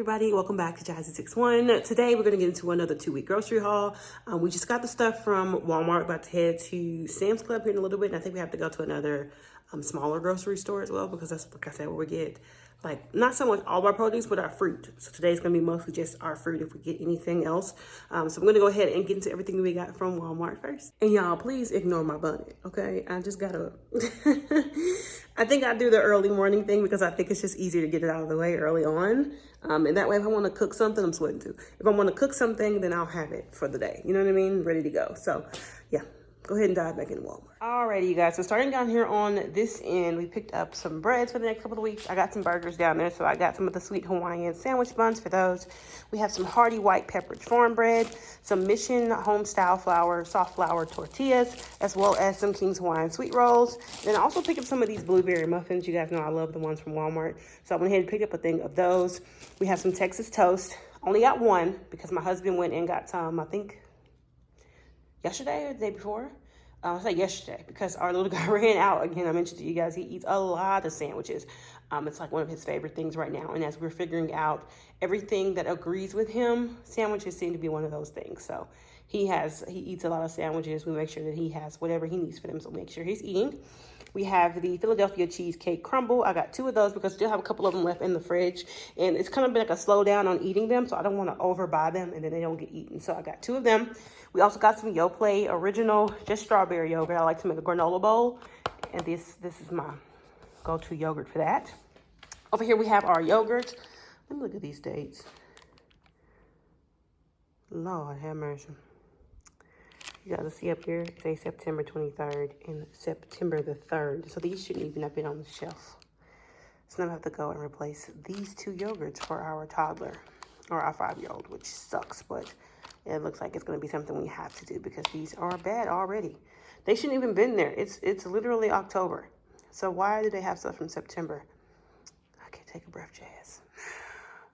everybody, welcome back to Jazzy61. Today we're going to get into another 2-week grocery haul. We just got the stuff from Walmart, about to head to Sam's Club here in a little bit, and I think we have to go to another smaller grocery store as well, because that's, like I said, where we get like not so much all of our produce, but our fruit. So today's gonna be mostly just our fruit if we get anything else. So I'm gonna go ahead and get into everything we got from Walmart first. And y'all, please ignore my bonnet, okay? I just got up. I think I do the early morning thing because I think it's just easier to get it out of the way early on. And that way, if I want to cook something, I'm sweating too. If I want to cook something, then I'll have it for the day. You know what I mean? Ready to go. So yeah, go ahead and dive back into Walmart. Alrighty, you guys. So starting down here on this end, we picked up some breads for the next couple of weeks. I got some burgers down there, so I got some of the sweet Hawaiian sandwich buns for those. We have some hearty white peppered farm bread, some Mission home-style flour, soft flour tortillas, as well as some King's Hawaiian sweet rolls. Then I also picked up some of these blueberry muffins. You guys know I love the ones from Walmart, so I went ahead and picked up a thing of those. We have some Texas toast. Only got one because my husband went and got some, I think, yesterday or the day before. I say yesterday because our little guy ran out again. I mentioned to you guys, he eats a lot of sandwiches. It's like one of his favorite things right now. And as we're figuring out everything that agrees with him, sandwiches seem to be one of those things. So he eats a lot of sandwiches. We make sure that he has whatever he needs for them. So make sure he's eating. We have the Philadelphia cheesecake crumble. I got 2 of those because I still have a couple of them left in the fridge. And it's kind of been like a slowdown on eating them. So I don't want to overbuy them and then they don't get eaten. So I got 2 of them. We also got some Yoplait original, just strawberry yogurt. I like to make a granola bowl. And this is my go-to yogurt for that. Over here we have our yogurt. Let me look at these dates. Lord have mercy. You guys see up here, it says September 23rd and September the 3rd. So these shouldn't even have been on the shelf. So now I have to go and replace these 2 yogurts for our toddler or our 5-year-old, which sucks, but it looks like it's going to be something we have to do because these are bad already. They shouldn't even been there. It's literally October. So why do they have stuff from September? Okay, take a breath, Jazz.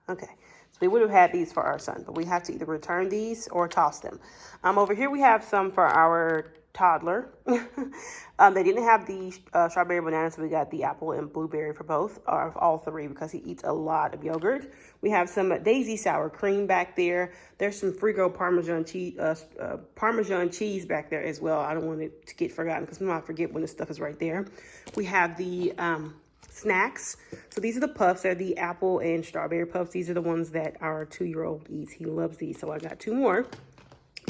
Okay. So we would have had these for our son, but we have to either return these or toss them. Over here we have some for our toddler. They didn't have the strawberry banana, so we got the apple and blueberry for both, or all 3, because he eats a lot of yogurt. We have some Daisy sour cream back there. There's some Frigo Parmesan cheese back there as well. I don't want it to get forgotten because I forget when this stuff is right there. We have the snacks. So these are the puffs. They're the apple and strawberry puffs. These are the ones that our 2-year-old eats. He loves these. So I got 2 more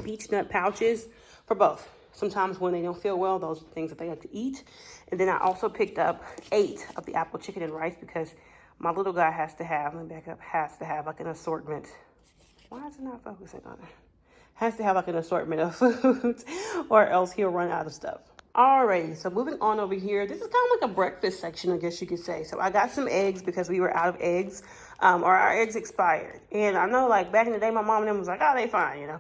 peach nut pouches for both. Sometimes when they don't feel well, those are things that they like to eat. And then I also picked up 8 of the apple chicken and rice because my little guy has to have like an assortment. Why is it not focusing on it? Has to have like an assortment of foods or else he'll run out of stuff. Alrighty, so moving on over here, this is kind of like a breakfast section, I guess you could say. So I got some eggs because we were out of eggs, or our eggs expired. And I know, like, back in the day, my mom and them was like, oh, they fine, you know.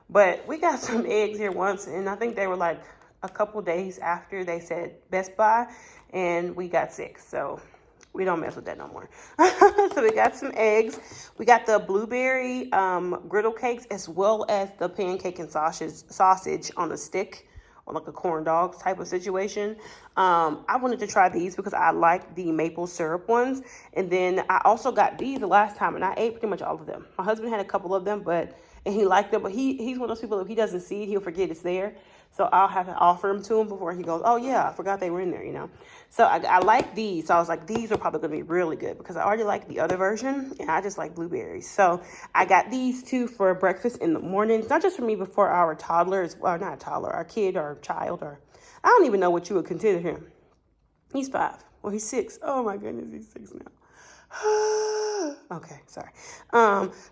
But we got some eggs here once, and I think they were like a couple days after they said Best Buy, and we got sick. So we don't mess with that no more. So we got some eggs. We got the blueberry griddle cakes as well as the pancake and sausage on a stick, or like a corn dog type of situation. I wanted to try these because I like the maple syrup ones. And then I also got these the last time and I ate pretty much all of them. My husband had a couple of them, and he liked them, but he's one of those people, if he doesn't see it, he'll forget it's there. So I'll have to offer them to him before he goes, oh yeah, I forgot they were in there, you know. So I like these. So I was like, these are probably going to be really good because I already like the other version and I just like blueberries. So I got these 2 for breakfast in the morning. It's not just for me, but for our toddlers, or not a toddler, our kid or child, or I don't even know what you would consider him. He's 5. Well, he's 6. Oh my goodness, he's 6 now. Okay, sorry.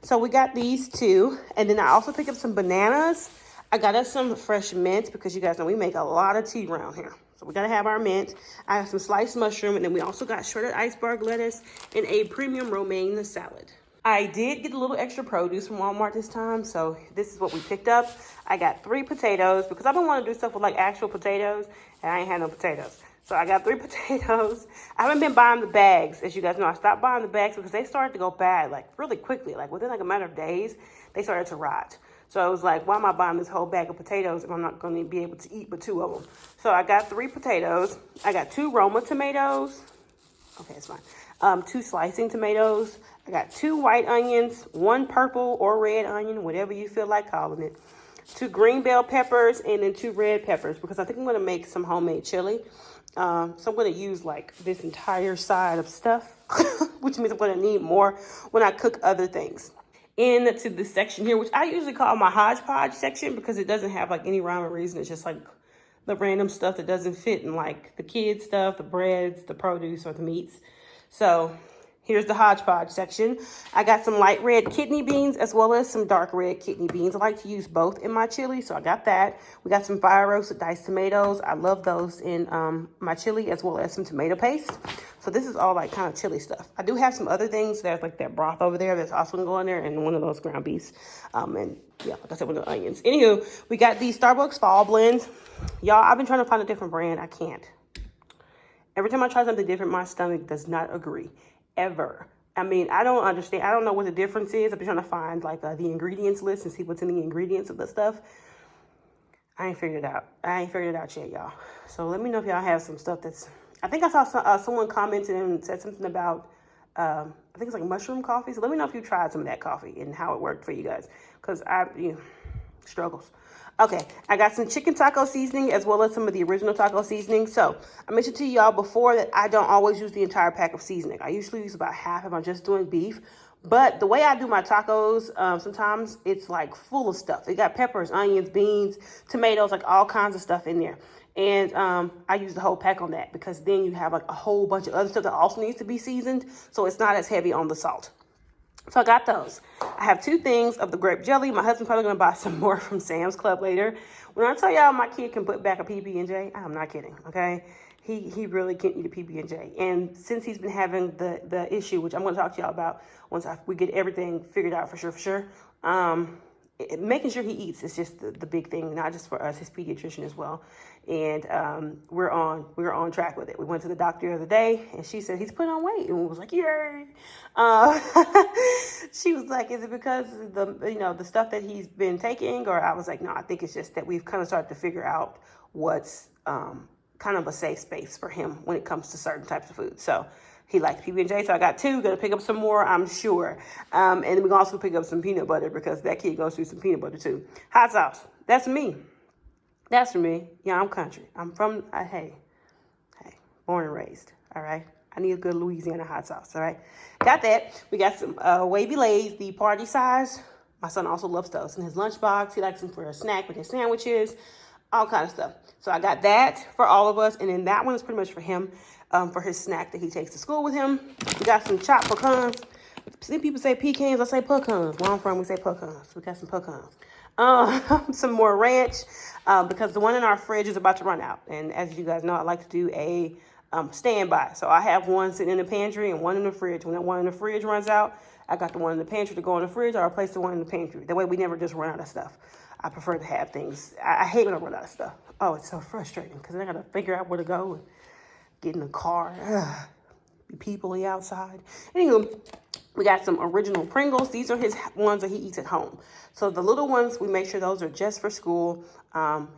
So we got these 2. And then I also picked up some bananas. I got us some fresh mint because you guys know we make a lot of tea around here. So we got to have our mint. I have some sliced mushroom, and then we also got shredded iceberg lettuce and a premium romaine salad. I did get a little extra produce from Walmart this time, so this is what we picked up. I got 3 potatoes because I've been wanting to do stuff with like actual potatoes, and I ain't had no potatoes. So I got 3 potatoes. I haven't been buying the bags. As you guys know, I stopped buying the bags because they started to go bad like really quickly. Like within like a matter of days, they started to rot. So I was like, why am I buying this whole bag of potatoes if I'm not going to be able to eat but 2 of them? So I got 3 potatoes. I got 2 Roma tomatoes. Okay, it's fine. 2 slicing tomatoes. I got 2 white onions, 1 purple or red onion, whatever you feel like calling it. 2 green bell peppers, and then 2 red peppers, because I think I'm going to make some homemade chili. So I'm going to use like this entire side of stuff, which means I'm going to need more when I cook other things. Into this section here, which I usually call my hodgepodge section, because it doesn't have like any rhyme or reason. It's just like the random stuff that doesn't fit in, like the kids stuff, the breads, the produce, or the meats. So here's the hodgepodge section. I got some light red kidney beans as well as some dark red kidney beans. I like to use both in my chili, so I got that. We got some fire roasted diced tomatoes. I love those in my chili, as well as some tomato paste. So this is all like kind of chili stuff. I do have some other things. There's like that broth over there that's also gonna go in there, and one of those ground beefs. And yeah, like I said, one of the onions. Anywho, we got these Starbucks fall blends. Y'all, I've been trying to find a different brand. I can't. Every time I try something different, my stomach does not agree. Ever. I mean, I don't understand. I don't know what the difference is. I've been trying to find like the ingredients list and see what's in the ingredients of the stuff. I ain't figured it out. I ain't figured it out yet, y'all. So let me know if y'all have some stuff that's... I think I saw someone commented and said something about, I think it's like mushroom coffee. So let me know if you tried some of that coffee and how it worked for you guys. Because struggles. Okay, I got some chicken taco seasoning as well as some of the original taco seasoning. So I mentioned to y'all before that I don't always use the entire pack of seasoning. I usually use about half if I'm just doing beef. But the way I do my tacos, sometimes it's like full of stuff. It got peppers, onions, beans, tomatoes, like all kinds of stuff in there. And I use the whole pack on that, because then you have like a whole bunch of other stuff that also needs to be seasoned. So it's not as heavy on the salt. So I got those. I have 2 things of the grape jelly. My husband's probably going to buy some more from Sam's Club later. When I tell y'all my kid can put back a PB&J, I'm not kidding, okay? He really can eat a PB&J. And since he's been having the issue, which I'm going to talk to y'all about once we get everything figured out for sure, making sure he eats is just the big thing, not just for us, his pediatrician as well. And we're on track with it. We went to the doctor the other day, and she said he's put on weight, and we was like, yay. She was like, is it because of the stuff that he's been taking? Or I was like, no, I think it's just that we've kind of started to figure out what's kind of a safe space for him when it comes to certain types of food. So he likes PB&J, so I got 2. Gonna pick up some more, I'm sure. And then we can also pick up some peanut butter, because that kid goes through some peanut butter too. Hot sauce, that's me. That's for me. Yeah, I'm country. I'm from, hey, born and raised, all right? I need a good Louisiana hot sauce, all right? Got that. We got some Wavy Lays, the party size. My son also loves those in his lunchbox. He likes them for a snack with his sandwiches, all kind of stuff. So I got that for all of us, and then that one is pretty much for him, for his snack that he takes to school with him. We got some chopped pecans. Some people say pecans, I say pecans. Where I'm from, we say pecans. We got some pecans. Some more ranch, because the one in our fridge is about to run out. And as you guys know, I like to do a standby. So I have one sitting in the pantry and one in the fridge. When that one in the fridge runs out, I got the one in the pantry to go in the fridge, or I replace the one in the pantry. That way we never just run out of stuff. I prefer to have things. I hate when I run out of stuff. Oh, it's so frustrating, because I got to figure out where to go and get in the car. Be people outside. Anywho, we got some original Pringles. These are his ones that he eats at home. So the little ones, we make sure those are just for school.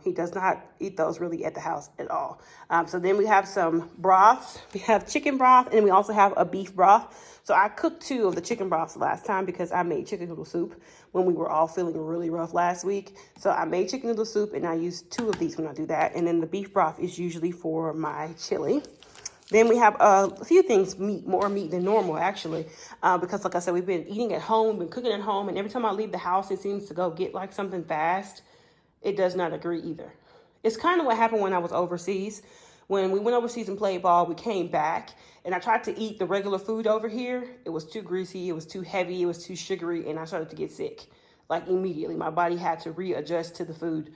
He does not eat those really at the house at all. So then we have some broths. We have chicken broth, and we also have a beef broth. So I cooked 2 of the chicken broths last time, because I made chicken noodle soup when we were all feeling really rough last week. So I made chicken noodle soup, and I used 2 of these when I do that. And then the beef broth is usually for my chili. Then we have a few things, more meat than normal, actually, because like I said, we've been eating at home, we've been cooking at home, and every time I leave the house, it seems to go get like something fast. It does not agree either. It's kind of what happened when I was overseas. When we went overseas and played ball, we came back, and I tried to eat the regular food over here. It was too greasy, it was too heavy, it was too sugary, and I started to get sick. Like immediately, my body had to readjust to the food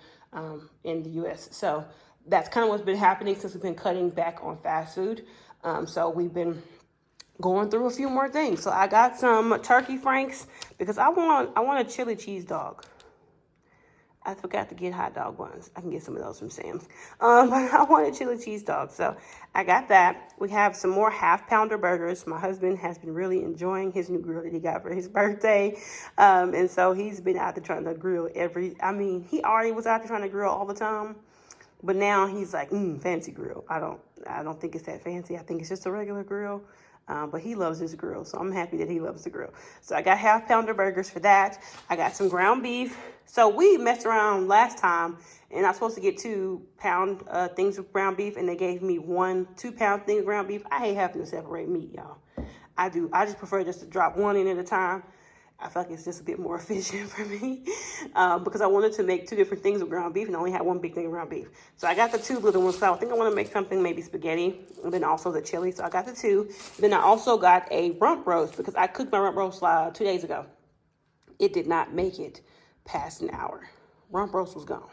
in the U.S. So that's kind of what's been happening since we've been cutting back on fast food. So we've been going through a few more things. So I got some turkey franks, because I want a chili cheese dog. I forgot to get hot dog buns. I can get some of those from Sam's. But I want a chili cheese dog. So I got that. We have some more half-pounder burgers. My husband has been really enjoying his new grill that he got for his birthday. And so he's been out there trying to grill he already was out there trying to grill all the time. But now he's like, fancy grill. I don't think it's that fancy. I think it's just a regular grill. But he loves his grill, so I'm happy that he loves the grill. So I got half-pounder burgers for that. I got some ground beef. So we messed around last time, and I was supposed to get 2-pound things of ground beef, and they gave me 1 2-pound thing of ground beef. I hate having to separate meat, y'all. I do. I just prefer just to drop one in at a time. I feel like it's just a bit more efficient for me because I wanted to make 2 different things of ground beef and I only had 1 big thing of ground beef. So I got the 2 little ones. So I think I want to make something, maybe spaghetti, and then also the chili. So I got the 2. Then I also got a rump roast because I cooked my rump roast 2 days ago. It did not make it past an hour. Rump roast was gone,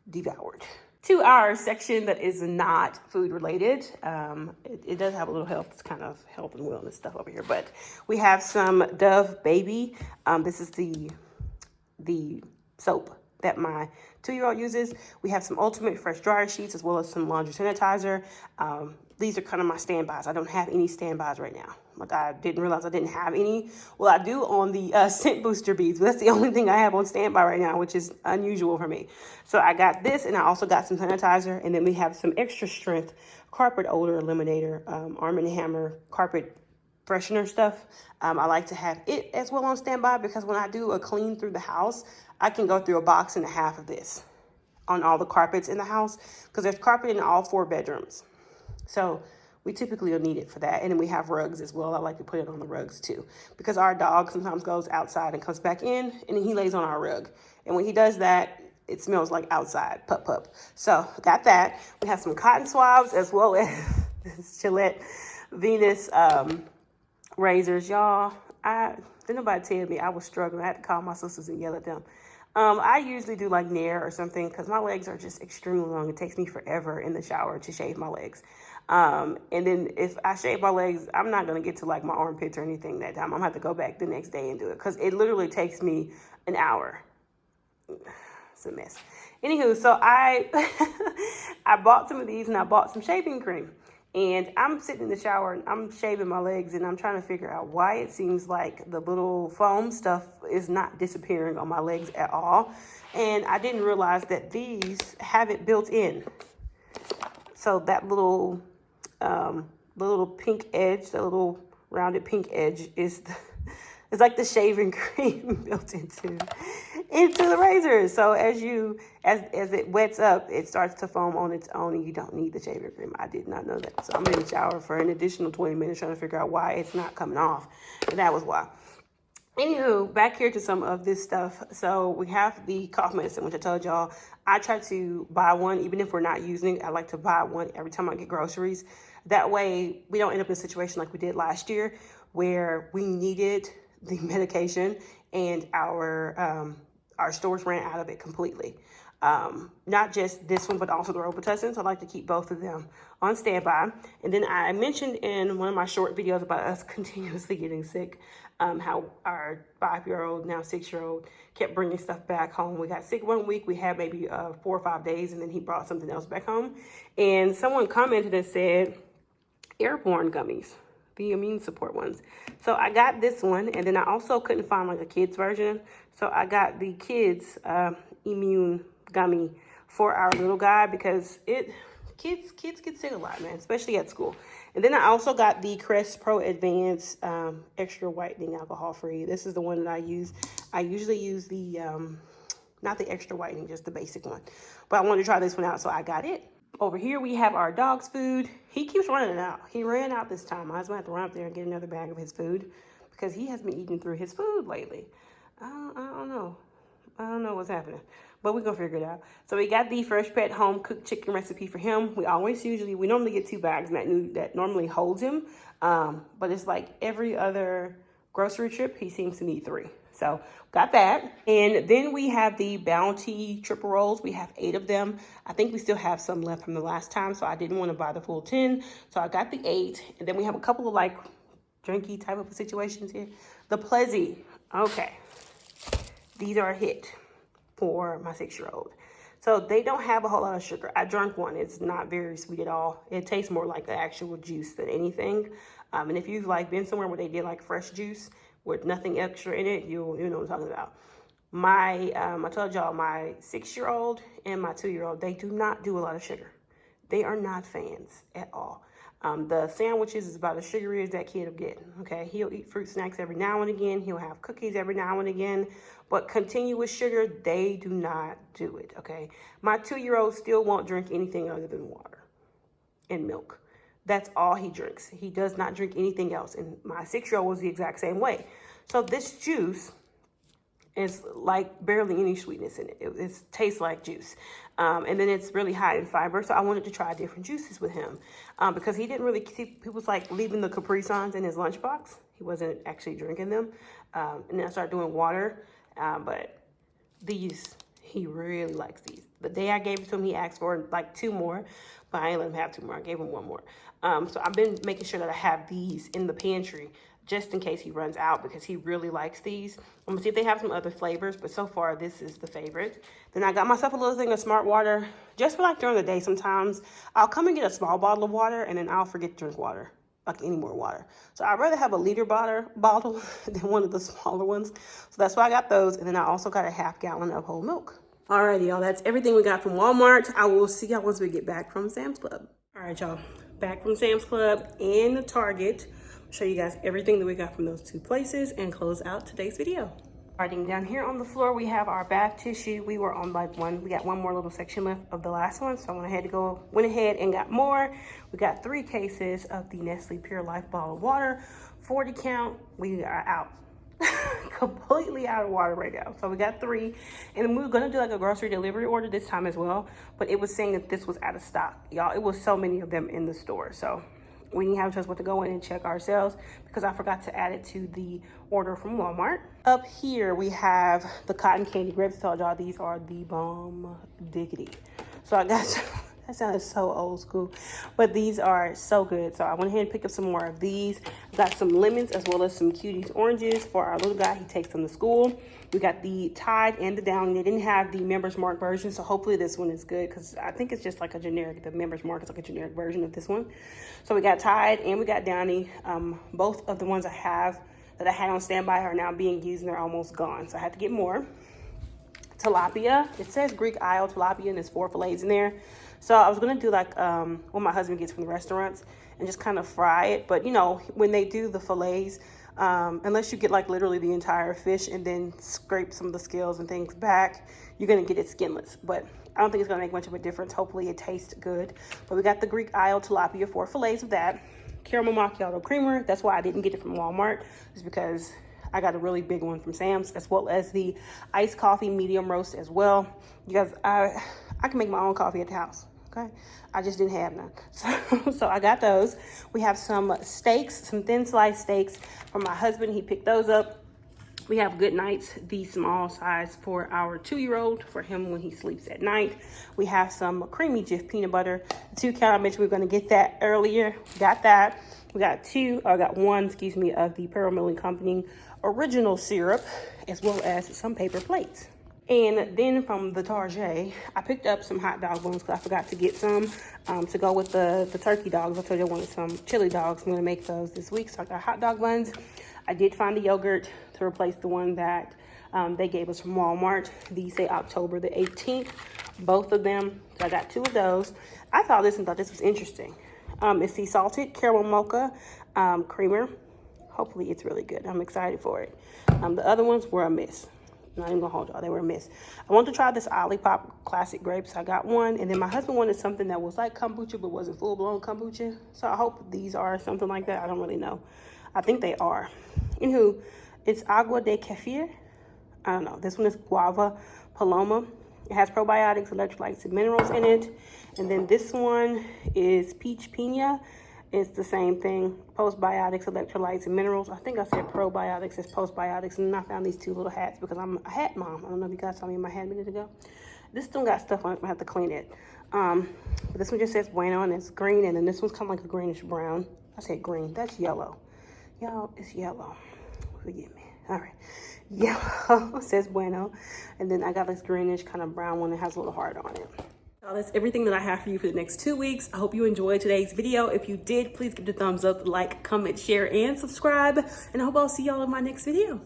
devoured. To our section that is not food related, it does have a little health. It's kind of health and wellness stuff over here, but we have some Dove Baby. This is the soap that my 2-year-old uses. We have some Ultimate Fresh Dryer Sheets as well as some laundry sanitizer. These are kind of my standbys. I don't have any standbys right now. Like, I didn't realize I didn't have any. Well, I do on the scent booster beads, but that's the only thing I have on standby right now, which is unusual for me. So I got this, and I also got some sanitizer, and then we have some extra strength carpet odor eliminator, Arm & Hammer carpet freshener stuff. I like to have it as well on standby because when I do a clean through the house, I can go through a box and a half of this on all the carpets in the house because there's carpet in all 4 bedrooms. So we typically will need it for that. And then we have rugs as well. I like to put it on the rugs too because our dog sometimes goes outside and comes back in and then he lays on our rug. And when he does that, it smells like outside, pup pup. So got that. We have some cotton swabs as well as Gillette Venus razors. Y'all, didn't nobody tell me I was struggling. I had to call my sisters and yell at them. I usually do like Nair or something because my legs are just extremely long. It takes me forever in the shower to shave my legs. And then if I shave my legs, I'm not going to get to like my armpits or anything that time. I'm going to have to go back the next day and do it because it literally takes me an hour. It's a mess. Anywho, so I bought some of these and I bought some shaving cream. And I'm sitting in the shower and I'm shaving my legs and I'm trying to figure out why it seems like the little foam stuff is not disappearing on my legs at all. And I didn't realize that these have it built in. So that little pink edge, the little rounded pink edge is it's like the shaving cream built into the razor. So as it wets up, it starts to foam on its own and you don't need the shaving cream. I did not know that. So I'm in the shower for an additional 20 minutes trying to figure out why it's not coming off. And that was why. Anywho, back here to some of this stuff. So we have the cough medicine, which I told y'all, I try to buy one, even if we're not using it. I like to buy one every time I get groceries. That way we don't end up in a situation like we did last year where we needed the medication and our stores ran out of it completely. Not just this one, but also the Robitussin. So I like to keep both of them on standby. And then I mentioned in one of my short videos about us continuously getting sick, how our 5-year-old, now 6-year-old, kept bringing stuff back home. We got sick one week. We had maybe 4 or 5 days, and then he brought something else back home. And someone commented and said, airborne gummies, the immune support ones. So I got this one, and then I also couldn't find like a kid's version. So I got the kids immune gummy for our little guy because kids get sick a lot, man, especially at school. And then I also got the Crest Pro Advanced extra whitening alcohol free. This is the one that I use. I usually use the not the extra whitening, just the basic one. But I wanted to try this one out, so I got it. Over here we have our dog's food. He keeps running out. He ran out this time. I was going to have to run up there and get another bag of his food because he has been eating through his food lately. I don't know. I don't know what's happening, but we're going to figure it out. So we got the Fresh Pet home cooked chicken recipe for him. We normally get 2 bags that normally holds him. But it's like every other grocery trip, he seems to need 3. So got that. And then we have the Bounty triple rolls. We have 8 of them. I think we still have some left from the last time, so I didn't want to buy the full 10. So I got the 8. And then we have a couple of like drinky type of situations here. The Plezzy. Okay. These are a hit for my 6-year-old. So they don't have a whole lot of sugar. I drank one. It's not very sweet at all. It tastes more like the actual juice than anything. And if you've like been somewhere where they did like fresh juice with nothing extra in it, you know what I'm talking about. I told y'all my 6-year-old and my 2-year-old, they do not do a lot of sugar. They are not fans at all. The sandwiches is about as sugary as that kid will get, okay? He'll eat fruit snacks every now and again. He'll have cookies every now and again. But continuous sugar, they do not do it, okay? My 2-year-old still won't drink anything other than water and milk. That's all he drinks. He does not drink anything else. And my 6-year-old was the exact same way. So this juice is like barely any sweetness in it. It tastes like juice. And then it's really high in fiber. So I wanted to try different juices with him because he didn't really see, he was like leaving the Capri Suns in his lunchbox. He wasn't actually drinking them. And then I started doing water. But these, he really likes these. The day I gave it to him, he asked for like 2 more, but I ain't let him have 2 more. I gave him 1 more. So I've been making sure that I have these in the pantry just in case he runs out because he really likes these. I'm gonna see if they have some other flavors, but so far this is the favorite. Then I got myself a little thing of smart water just for like during the day. Sometimes I'll come and get a small bottle of water and then I'll forget to drink water, like any more water. So I'd rather have a liter bottle than one of the smaller ones. So that's why I got those. And then I also got a ½ gallon of whole milk. Alrighty, y'all, that's everything we got from Walmart. I will see y'all once we get back from Sam's Club. All right, y'all, back from Sam's Club and Target. Show you guys everything that we got from those 2 places and close out today's video. Starting down here on the floor, we have our bath tissue. We were on like we got 1 more little section left of the last one, so I went ahead and got more. We got 3 cases of the Nestle Pure Life bottled water, 40 count. We are out. Completely out of water right now. So we got 3, and we were gonna do like a grocery delivery order this time as well, but it was saying that this was out of stock, y'all. It was so many of them in the store, so we didn't have a choice but to go in and check ourselves because I forgot to add it to the order from Walmart. Up here we have the cotton candy grapes. I told y'all these are the bomb diggity. So I got that sounded so old school, but these are so good. So I went ahead and picked up some more of these. Got some lemons as well as some Cuties oranges for our little guy. He takes them to school. We got the Tide and the Downy. They didn't have the Members Mark version, so hopefully this one is good because I think it's just like a generic, the Members Mark is like a generic version of this one. So we got Tide and we got Downy. Both of the ones I have that I had on standby are now being used and they're almost gone. So I had to get more. Tilapia, it says Greek Isle tilapia and there's 4 fillets in there. So I was gonna do like what my husband gets from the restaurants and just kind of fry it. But you know, when they do the fillets, unless you get like literally the entire fish and then scrape some of the scales and things back, you're gonna get it skinless. But I don't think it's gonna make much of a difference. Hopefully it tastes good. But we got the Greek Isle tilapia, 4 fillets of that. Caramel macchiato creamer. That's why I didn't get it from Walmart, is because I got a really big one from Sam's, as well as the iced coffee medium roast as well. You guys, I can make my own coffee at the house, okay? I just didn't have none. So I got those. We have some steaks, some thin sliced steaks from my husband. He picked those up. We have Good Nights, the small size for our 2-year-old, for him when he sleeps at night. We have some creamy Jif peanut butter. The 2 count, I mentioned we were gonna get that earlier. Got that. We got 1, excuse me, of the Pearl Milling Company original syrup, as well as some paper plates. And then from the Target, I picked up some hot dog buns because I forgot to get some to go with the turkey dogs. I told you I wanted some chili dogs. I'm gonna make those this week. So I got hot dog buns. I did find the yogurt to replace the one that they gave us from Walmart. These say October the 18th, both of them. So I got 2 of those. I thought this was interesting. It's the salted caramel mocha creamer. Hopefully it's really good. I'm excited for it. The other ones were a miss. I'm not even gonna hold y'all, they were a miss. I wanted to try this Olipop classic grapes. I got 1, and then my husband wanted something that was like kombucha but wasn't full-blown kombucha. So I hope these are something like that. I don't really know. I think they are. Anywho, it's agua de kefir. I don't know. This one is guava paloma. It has probiotics, electrolytes, and minerals in it. And then this one is peach piña. It's the same thing. Postbiotics, electrolytes, and minerals. I think I said probiotics is postbiotics. And then I found these 2 little hats because I'm a hat mom. I don't know if you guys saw me in my hat a minute ago. This still got stuff on it. I'm gonna have to clean it. But this one just says bueno and it's green. And then this one's kind of like a greenish brown. I said green. That's yellow. Y'all, it's yellow. Forgive me. All right. Yellow says bueno. And then I got this greenish kind of brown one that has a little heart on it. That's everything that I have for you for the next 2 weeks. I hope you enjoyed today's video. If you did, please give it a thumbs up, like, comment, share, and subscribe. And I hope I'll see y'all in my next video.